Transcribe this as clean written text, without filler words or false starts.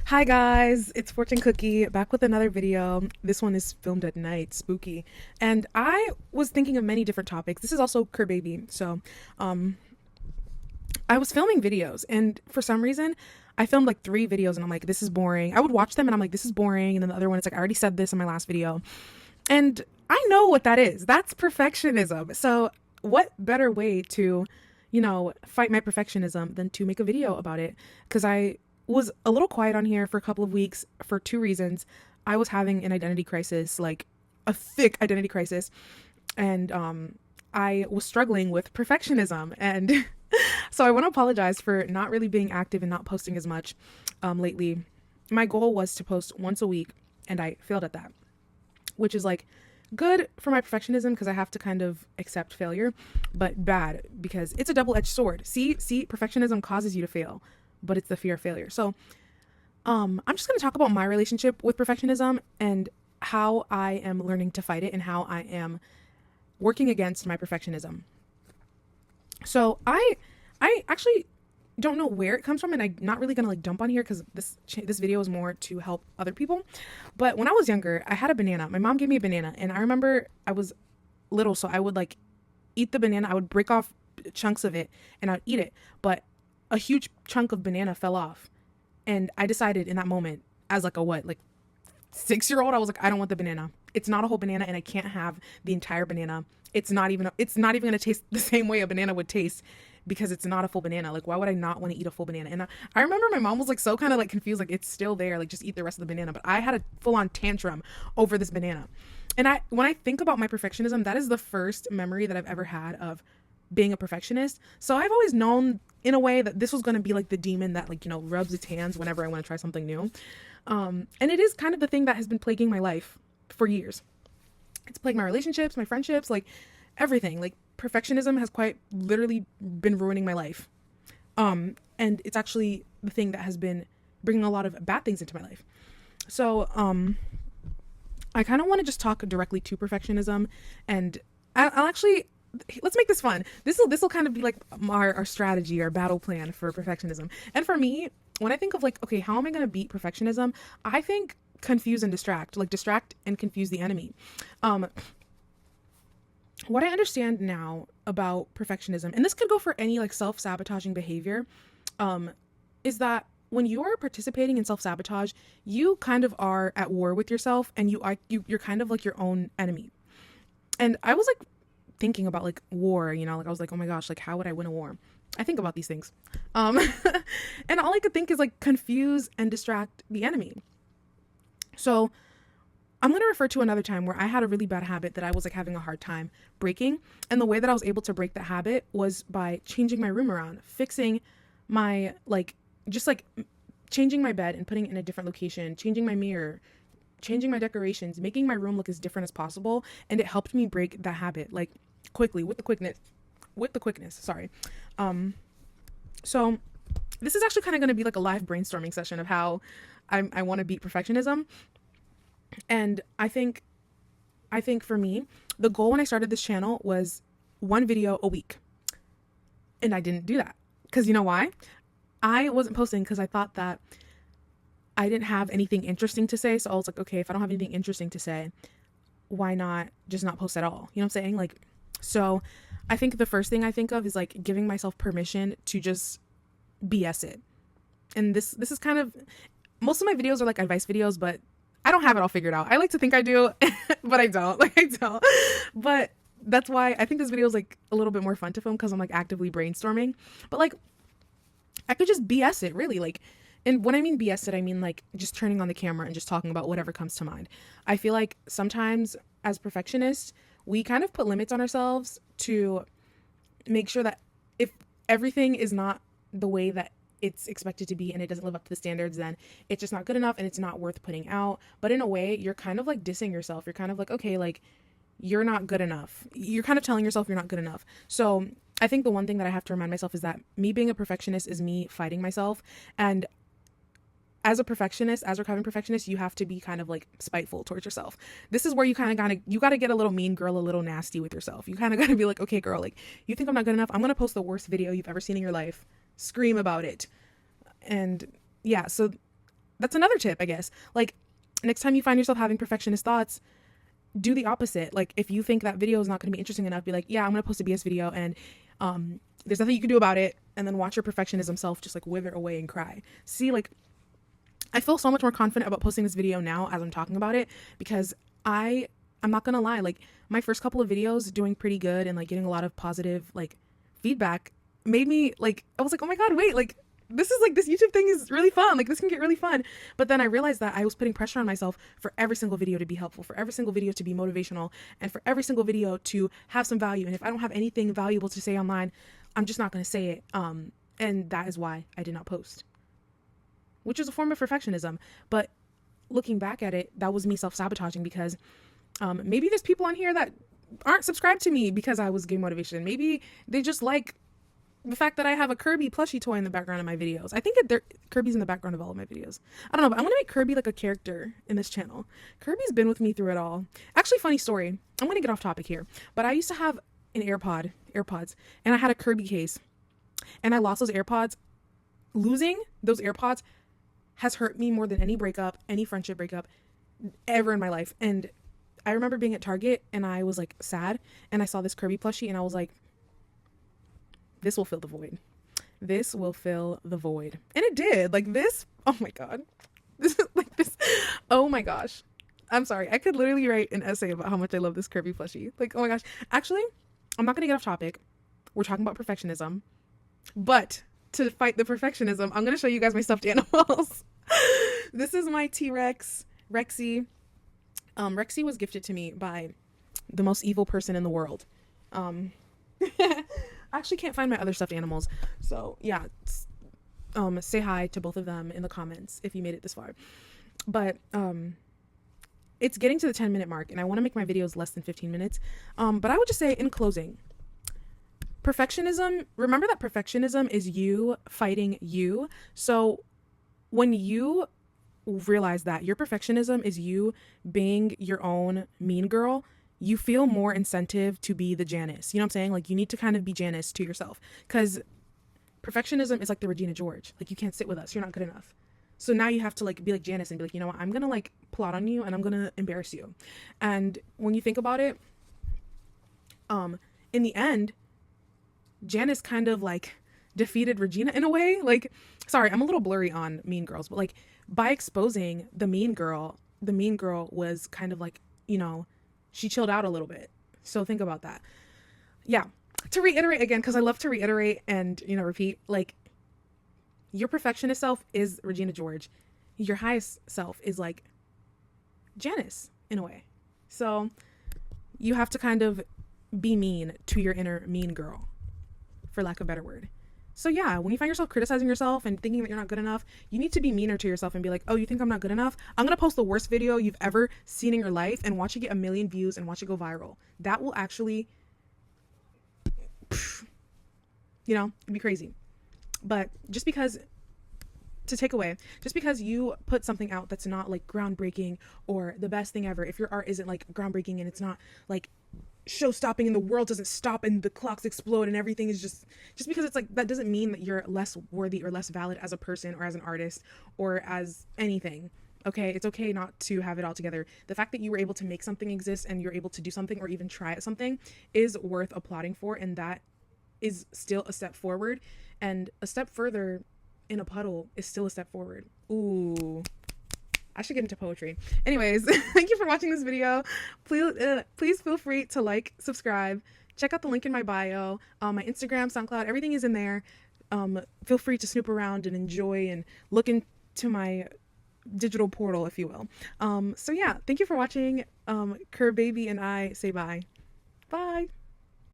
Hi guys, it's Fortune Cookie back with another video. This one is filmed at night, spooky. And I was thinking of many different topics. This is also Cur Baby. Um I was filming videos and for some reason I filmed like 3 videos and I'm like, this is boring. I would watch them and I'm like, this is boring. And then the other one, it's like, I already said this in my last video. And I know what that is. That's perfectionism. So what better way to, fight my perfectionism than to make a video about it? Because I was a little quiet on here for a couple of weeks for 2 reasons. I was having an identity crisis, like a thick identity crisis, and I was struggling with perfectionism. And so I want to apologize for not really being active and not posting as much lately. My goal was to post once a week, and I failed at that, which is like good for my perfectionism because I have to kind of accept failure, but bad because it's a double-edged sword. See, perfectionism causes you to fail, but it's the fear of failure. So, I'm just going to talk about my relationship with perfectionism and how I am learning to fight it and how I am working against my perfectionism. So, I actually don't know where it comes from, and I'm not really gonna like dump on here because this video is more to help other people. But when I was younger, I had a banana. My mom gave me a banana, and I remember I was little, so I would like eat the banana. I would break off chunks of it, and I'd eat it. But a huge chunk of banana fell off, and I decided in that moment, as like a what, like 6-year old, I was like, I don't want the banana. It's not a whole banana, and I can't have the entire banana. It's not even gonna taste the same way a banana would taste because it's not a full banana. Like, why would I not want to eat a full banana? And I remember my mom was like so kind of like confused, like it's still there, like just eat the rest of the banana. But I had a full on tantrum over this banana. And when I think about my perfectionism, that is the first memory that I've ever had of being a perfectionist. So I've always known in a way that this was going to be like the demon that like, rubs its hands whenever I want to try something new. And it is kind of the thing that has been plaguing my life for years. It's plagued my relationships, my friendships, like everything. Like perfectionism has quite literally been ruining my life. And it's actually the thing that has been bringing a lot of bad things into my life. So, I kind of want to just talk directly to perfectionism, and I'll actually let's make this fun. This will kind of be like our strategy, our battle plan for perfectionism. And for me, when I think of like, okay, how am I going to beat perfectionism? I think confuse and distract, like distract and confuse the enemy. What I understand now about perfectionism, and this could go for any like self-sabotaging behavior, is that when you are participating in self-sabotage, you kind of are at war with yourself, and you're kind of like your own enemy. And I was like thinking about like war, like I was like, oh my gosh, like how would I win a war? I think about these things. Um and all I could think is like confuse and distract the enemy. So I'm going to refer to another time where I had a really bad habit that I was like having a hard time breaking. And the way that I was able to break that habit was by changing my room around, fixing my just like changing my bed and putting it in a different location, changing my mirror, changing my decorations, making my room look as different as possible. And it helped me break that habit like quickly with the quickness. Sorry. So this is actually kind of going to be like a live brainstorming session of how I want to beat perfectionism. And I think for me, the goal when I started this channel was 1 video a week. And I didn't do that. Because you know why? I wasn't posting because I thought that I didn't have anything interesting to say. So I was like, okay, if I don't have anything interesting to say, why not just not post at all? You know what I'm saying? Like, so I think the first thing I think of is like giving myself permission to just BS it. And this is kind of, most of my videos are like advice videos, but I don't have it all figured out. I like to think I do, but I don't. Like I don't. But that's why I think this video is like a little bit more fun to film because I'm like actively brainstorming. But like I could just BS it really. Like, and when I mean BS it, I mean like just turning on the camera and just talking about whatever comes to mind. I feel like sometimes as perfectionists, we kind of put limits on ourselves to make sure that if everything is not the way that it's expected to be and it doesn't live up to the standards, then it's just not good enough and it's not worth putting out. But in a way, you're kind of like dissing yourself. You're kind of like, okay, like you're not good enough. You're kind of telling yourself you're not good enough. So I think the one thing that I have to remind myself is that me being a perfectionist is me fighting myself. And as a perfectionist, as a recovering perfectionist, you have to be kind of like spiteful towards yourself. This is where you kind of you got to get a little mean girl, a little nasty with yourself. You kind of got to be like, okay, girl, like you think I'm not good enough? I'm going to post the worst video you've ever seen in your life. Scream about it. And yeah, so that's another tip, I guess. Like, next time you find yourself having perfectionist thoughts, do the opposite. Like, if you think that video is not going to be interesting enough, be like, yeah, I'm going to post a BS video, and there's nothing you can do about it. And then watch your perfectionism self just like wither away and cry. See, like, I feel so much more confident about posting this video now as I'm talking about it, because I'm not gonna lie, like, my first couple of videos doing pretty good and like getting a lot of positive like feedback made me like, I was like, oh my god, wait, like, this is like, this YouTube thing is really fun, like, this can get really fun. But then I realized that I was putting pressure on myself for every single video to be helpful, for every single video to be motivational, and for every single video to have some value. And if I don't have anything valuable to say online, I'm just not going to say it. And that is why I did not post, which is a form of perfectionism. But looking back at it, that was me self-sabotaging, because maybe there's people on here that aren't subscribed to me because I was giving motivation. Maybe they just like the fact that I have a Kirby plushie toy in the background of my videos. I think Kirby's in the background of all of my videos. I don't know, but I'm gonna make Kirby like a character in this channel. Kirby's been with me through it all. Actually, funny story. I'm gonna get off topic here, but I used to have an AirPods, and I had a Kirby case, and I lost those AirPods. Losing those AirPods has hurt me more than any breakup, any friendship breakup ever in my life. And I remember being at Target, and I was like sad, and I saw this Kirby plushie, and I was like, this will fill the void. This will fill the void. And it did. Like, this, oh my god. This is like this. Oh my gosh. I'm sorry. I could literally write an essay about how much I love this Kirby plushie. Like, oh my gosh. Actually, I'm not going to get off topic. We're talking about perfectionism. But to fight the perfectionism, I'm going to show you guys my stuffed animals. This is my T-Rex, Rexy. Rexy was gifted to me by the most evil person in the world. I actually can't find my other stuffed animals. So yeah, say hi to both of them in the comments if you made it this far. But it's getting to the 10-minute mark, and I want to make my videos less than 15 minutes. But I would just say, in closing, perfectionism, remember that perfectionism is you fighting you. So when you realize that your perfectionism is you being your own mean girl, you feel more incentive to be the Janice. You know what I'm saying? Like, you need to kind of be Janice to yourself, because perfectionism is like the Regina George. Like, you can't sit with us. You're not good enough. So now you have to like be like Janice and be like, you know what? I'm going to like plot on you, and I'm going to embarrass you. And when you think about it, in the end, Janice kind of like defeated Regina in a way. Like, sorry, I'm a little blurry on Mean Girls, but like, by exposing the mean girl was kind of like, you know, she chilled out a little bit. So think about that. Yeah. To reiterate again, because I love to reiterate and, you know, repeat, like, your perfectionist self is Regina George. Your highest self is like Janice in a way. So you have to kind of be mean to your inner mean girl, for lack of a better word. So yeah, when you find yourself criticizing yourself and thinking that you're not good enough, you need to be meaner to yourself and be like, oh, you think I'm not good enough? I'm going to post the worst video you've ever seen in your life and watch it get 1 million views and watch it go viral. That will actually, you know, it'd be crazy. But just because you put something out that's not like groundbreaking or the best thing ever, if your art isn't like groundbreaking and it's not like show stopping and the world doesn't stop and the clocks explode and everything is just because it's like, that doesn't mean that you're less worthy or less valid as a person or as an artist or as anything. Okay, it's okay not to have it all together. The fact that you were able to make something exist and you're able to do something or even try at something is worth applauding for, and that is still a step forward, and a step further in a puddle is still a step forward. Ooh, I should get into poetry. Anyways, thank you for watching this video. Please feel free to like, subscribe, check out the link in my bio, my Instagram, SoundCloud, everything is in there. Feel free to snoop around and enjoy and look into my digital portal, if you will. So yeah, thank you for watching. Baby and I say bye. Bye.